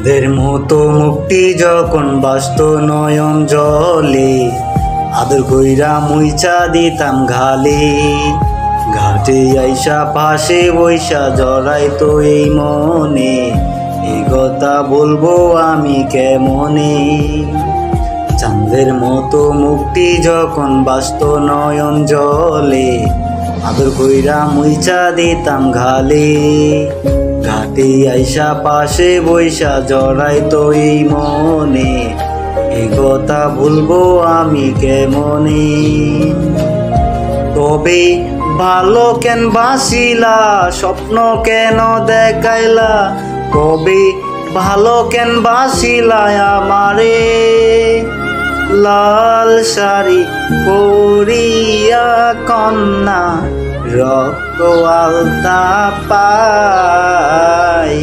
চাঁদের মতো মুক্তি যখন বাস্ত নয়ন জলে, আদর কইরা মুইচা দিতাম ঘালে। ঘাটে আইসা পাশে বৈশা জড়াইতো এই মনে, এই কথা বলবো আমি কেমনে। চাঁদের মতো মুক্তি যখন বাস্ত নয়ন জলে, আদর কইরা মুইচা দিতাম ঘালে। ঘাটে আইসা পাশে বৈশা জড়াইতো এই মনে, এই কথা ভুলবো আমি কেমনে। তবে ভালো কেন বাসিলা, স্বপ্ন কেন দেখাইলা, তবে ভালো কেন বাসিলা আমারে। লাল শাড়ি পরিয়া কন্যা রক্ত আলতা পাই,